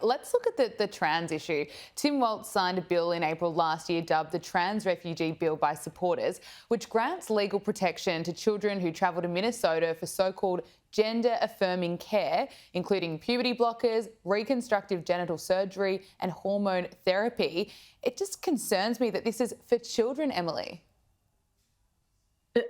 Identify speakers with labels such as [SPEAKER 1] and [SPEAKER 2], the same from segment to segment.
[SPEAKER 1] Let's look at the trans issue. Tim Waltz signed a bill in April last year dubbed the Trans Refugee Bill by supporters, which grants legal protection to children who travel to Minnesota for so-called gender-affirming care, including puberty blockers, reconstructive genital surgery and hormone therapy. It just concerns me that this is for children, Emily.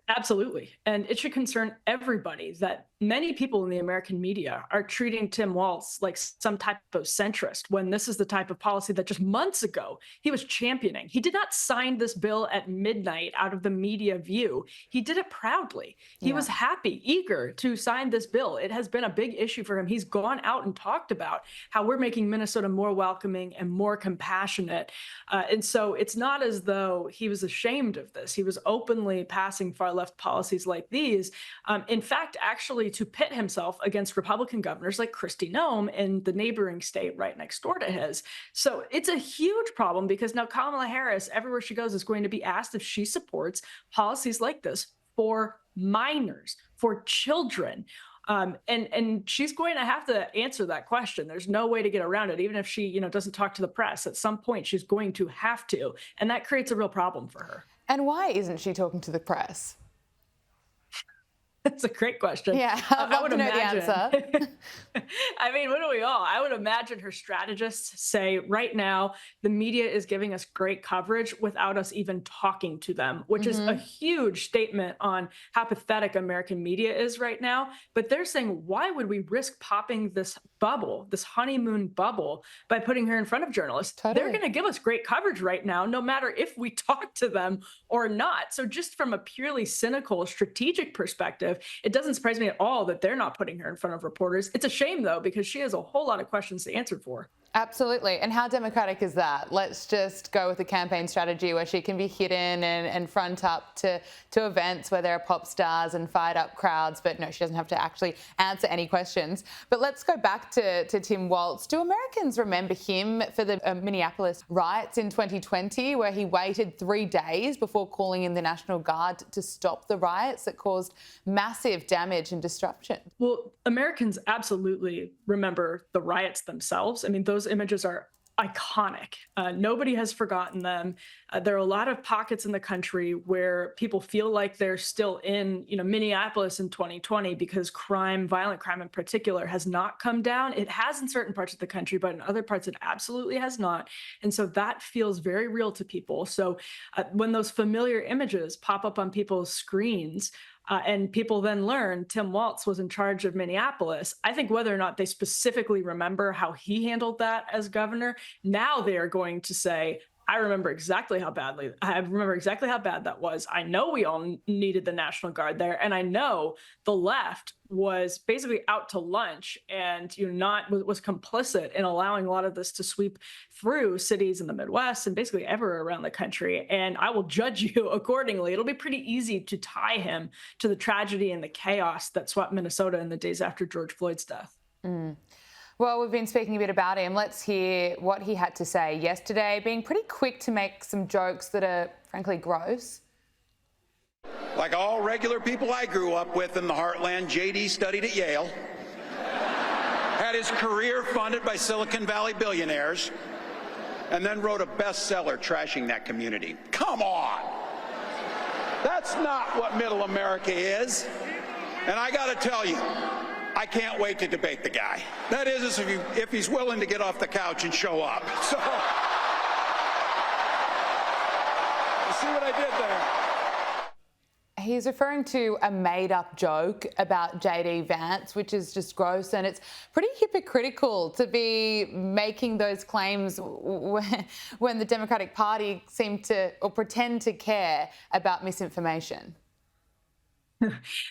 [SPEAKER 2] Absolutely. And it should concern everybody that many people in the American media are treating Tim Walz like some type of centrist when this is the type of policy that just months ago he was championing. He did not sign this bill at midnight out of the media view. He did it proudly. He was happy, eager to sign this bill. It has been a big issue for him. He's gone out and talked about how we're making Minnesota more welcoming and more compassionate. And so it's not as though he was ashamed of this. He was openly passing far left policies like these. In fact, actually to pit himself against Republican governors like Kristi Noem in the neighboring state right next door to his. So it's a huge problem because now Kamala Harris, everywhere she goes, is going to be asked if she supports policies like this for minors, for children. And she's going to have to answer that question. There's no way to get around it. Even if she, doesn't talk to the press, at some point she's going to have to. And that creates a real problem for her.
[SPEAKER 1] And why isn't she talking to the press?
[SPEAKER 2] That's a great question.
[SPEAKER 1] Yeah, I would imagine. The answer.
[SPEAKER 2] I mean, wouldn't we all? I would imagine her strategists say right now, the media is giving us great coverage without us even talking to them, which is a huge statement on how pathetic American media is right now. But they're saying, why would we risk popping this bubble, this honeymoon bubble, by putting her in front of journalists? Totally. They're going to give us great coverage right now, no matter if we talk to them or not. So just from a purely cynical, strategic perspective, it doesn't surprise me at all that they're not putting her in front of reporters. It's a shame, though, because she has a whole lot of questions to answer for.
[SPEAKER 1] Absolutely. And how democratic is that? Let's just go with a campaign strategy where she can be hidden and front up to events where there are pop stars and fired up crowds. But no, she doesn't have to actually answer any questions. But let's go back to Tim Waltz. Do Americans remember him for the Minneapolis riots in 2020, where he waited 3 days before calling in the National Guard to stop the riots that caused massive damage and disruption?
[SPEAKER 2] Well, Americans absolutely remember the riots themselves. I mean, those images are iconic. Nobody has forgotten them. There are a lot of pockets in the country where people feel like they're still in, Minneapolis in 2020 because violent crime in particular, has not come down. It has in certain parts of the country, but in other parts it absolutely has not. And so that feels very real to people. So when those familiar images pop up on people's screens, and people then learn Tim Waltz was in charge of Minneapolis, I think whether or not they specifically remember how he handled that as governor, now they are going to say, I remember exactly how bad that was. I know we all needed the National Guard there. And I know the left was basically out to lunch and was complicit in allowing a lot of this to sweep through cities in the Midwest and basically everywhere around the country. And I will judge you accordingly. It'll be pretty easy to tie him to the tragedy and the chaos that swept Minnesota in the days after George Floyd's death.
[SPEAKER 1] Well, we've been speaking a bit about him. Let's hear what he had to say yesterday, being pretty quick to make some jokes that are, frankly, gross.
[SPEAKER 3] Like all regular people I grew up with in the heartland, JD studied at Yale, had his career funded by Silicon Valley billionaires, and then wrote a bestseller trashing that community. Come on! That's not what middle America is. And I got to tell you, I can't wait to debate the guy. That is, if he's willing to get off the couch and show up. So, you see what I did there?
[SPEAKER 1] He's referring to a made-up joke about JD Vance, which is just gross, and it's pretty hypocritical to be making those claims when the Democratic Party seem to or pretend to care about misinformation.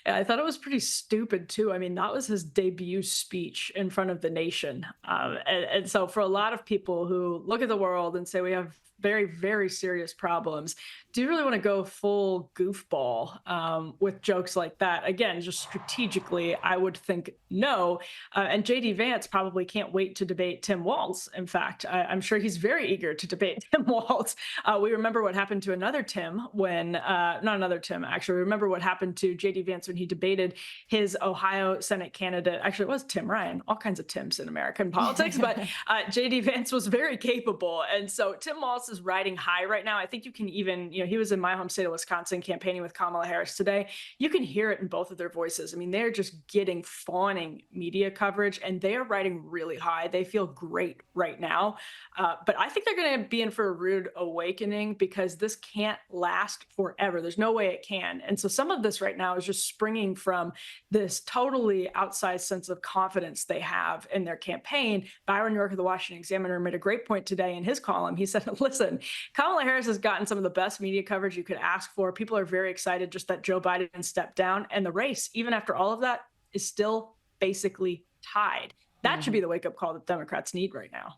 [SPEAKER 2] I thought it was pretty stupid, too. I mean, that was his debut speech in front of the nation. And so for a lot of people who look at the world and say we have very, very serious problems, do you really want to go full goofball with jokes like that? Again, just strategically, I would think no. And JD Vance probably can't wait to debate Tim Walz. In fact, I'm sure he's very eager to debate Tim Walz. We remember what happened to another Tim when, not another Tim, actually. Remember what happened to J.D. Vance when he debated his Ohio Senate candidate. Actually, it was Tim Ryan, all kinds of Tims in American politics, but J.D. Vance was very capable. And so Tim Walz is riding high right now. I think you can even, he was in my home state of Wisconsin campaigning with Kamala Harris today. You can hear it in both of their voices. I mean, they're just getting fawning media coverage, and they are riding really high. They feel great right now. But I think they're going to be in for a rude awakening, because this can't last forever. There's no way it can. And so some of this right now is just springing from this totally outsized sense of confidence they have in their campaign. Byron York of the Washington Examiner made a great point today in his column. He said, listen, Kamala Harris has gotten some of the best media coverage you could ask for. People are very excited just that Joe Biden stepped down. And the race, even after all of that, is still basically tied. That should be the wake-up call that Democrats need right now.